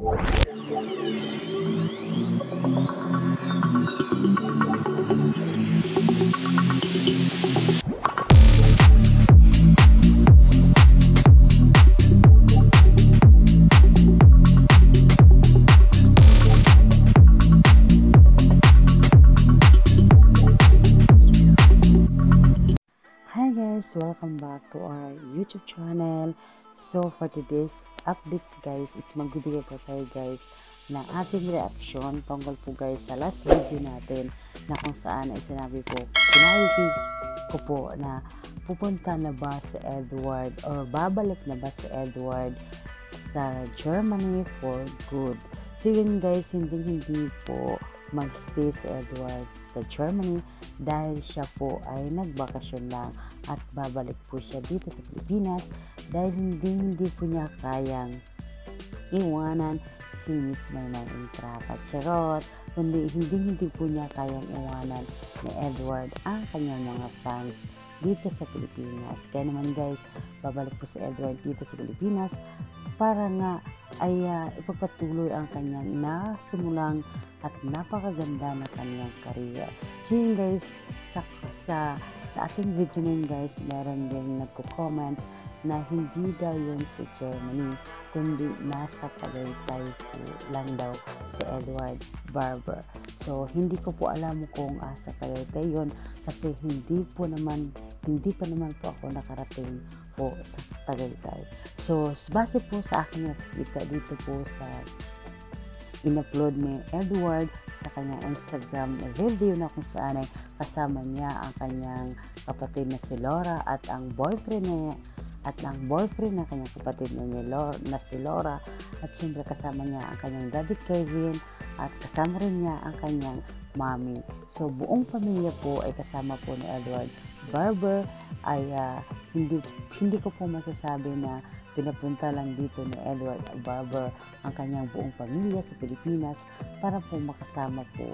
Hi guys, welcome back to our YouTube channel. So for today's updates guys, it's magbibigay po tayo guys ng ating reaction tungkol po guys sa last video natin na kung saan ay sinabi ko po na pupunta na ba si Edward or babalik na ba si Edward sa Germany for good. So yun guys, hindi po magstay si Edward sa Germany dahil siya po ay nagbakasyon lang at babalik po siya dito sa Pilipinas dahil hindi po niya kayang iwanan si Miss Maymay Entrapa Charot, kundi hindi po niya kayang iwanan ni Edward ang kanyang mga fans dito sa Pilipinas. Kaya naman guys, babalik po si Edward dito sa Pilipinas para nga ay ipagpatuloy ang kanyang nasimulang at napakaganda na kanyang career. So yun guys, sa ating video na yun guys, meron din nagko-comment na hindi daw yun sa Germany, kundi nasa Tagaytay po lang daw si Edward Barber. So hindi ko po alam kung sa Tagaytay yun kasi hindi pa naman po ako nakarating po sa Tagaytay. So base po sa aking nakikita dito po sa in-upload ni Edward sa kanyang Instagram video na kung saan ay kasama niya ang kanyang kapatid na si Laura at ang boyfriend na kanyang kapatid na si Laura at siyempre kasama niya ang kanyang daddy Kevin at kasama rin niya ang kanyang mommy. So buong pamilya po ay kasama po ni Edward Barber ay hindi ko po masasabi na pinapunta lang dito ni Edward Barber ang kanyang buong pamilya sa Pilipinas para po makasama po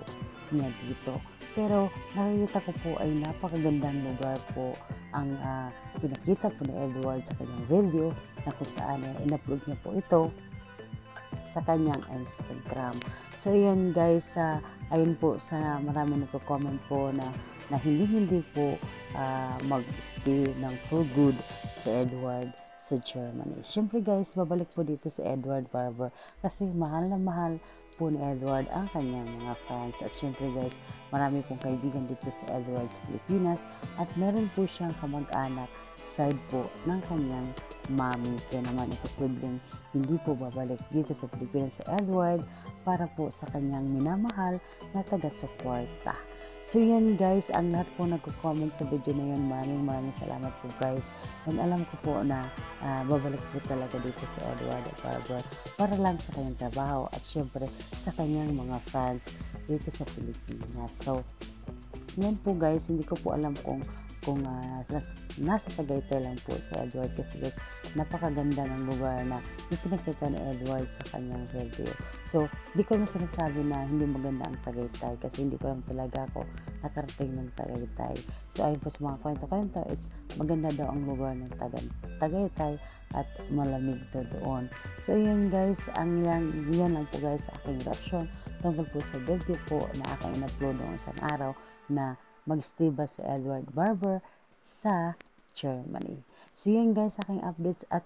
niya dito. Pero nakikita ko po ay napakagandang lugar po ang pinakita po ni Edward sa kanyang video na kung saan in-upload niya po ito sa kanyang Instagram. So yan guys, ayun po sa marami nagko-comment po na hindi po mag-stay ng for good si Edward sa Germany. Siyempre guys, babalik po dito si Edward Barber kasi mahal na mahal po ni Edward ang kanyang mga fans. At siyempre guys, marami pong kaibigan dito si Edward sa Pilipinas at meron po siyang kamag-anak side po ng kanyang mommy. Kaya naman posibleng hindi po babalik dito sa Pilipinas si Edward para po sa kanyang minamahal na taga-suporta. So yan guys, ang lahat po nagko-comment sa video na yun, maraming salamat po guys. And alam ko po na babalik po talaga dito si Edward Barber para lang sa kanyang trabaho at syempre sa kanyang mga fans dito sa Pilipinas. So yan po guys, hindi ko po alam kung nasa Tagaytay lang po si Edward kasi guys, napakaganda ng lugar na ipinakita ni Edward sa kanyang video. So, di ko na sinasabi na hindi maganda ang Tagaytay kasi hindi ko lang talaga ako nakarating ng Tagaytay. So, ayun po sa mga kwento-kwento, it's maganda daw ang lugar ng Tagaytay at malamig to doon. So, yun guys, yan lang po guys sa aking reaction tungkol po sa video po na aking in-upload noong isang araw na mag-stay ba si Edward Barber sa Germany. So yun guys, aking updates at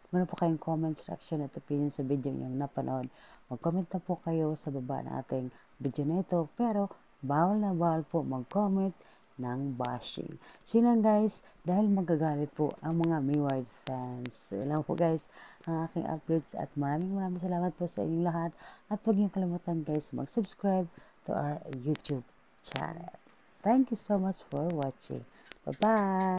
meron po kayong comments, reaction at opinion sa video yung napanood. Mag-comment na po kayo sa baba ng ating video na ito, pero bawal na bawal po mag-comment ng bashing. So yun lang guys, dahil magagalit po ang mga Mayward fans. So yun lang po guys ang aking updates at maraming salamat po sa inyong lahat at huwag niyong kalimutan guys mag-subscribe to our YouTube channel. Thank you so much for watching. Bye-bye!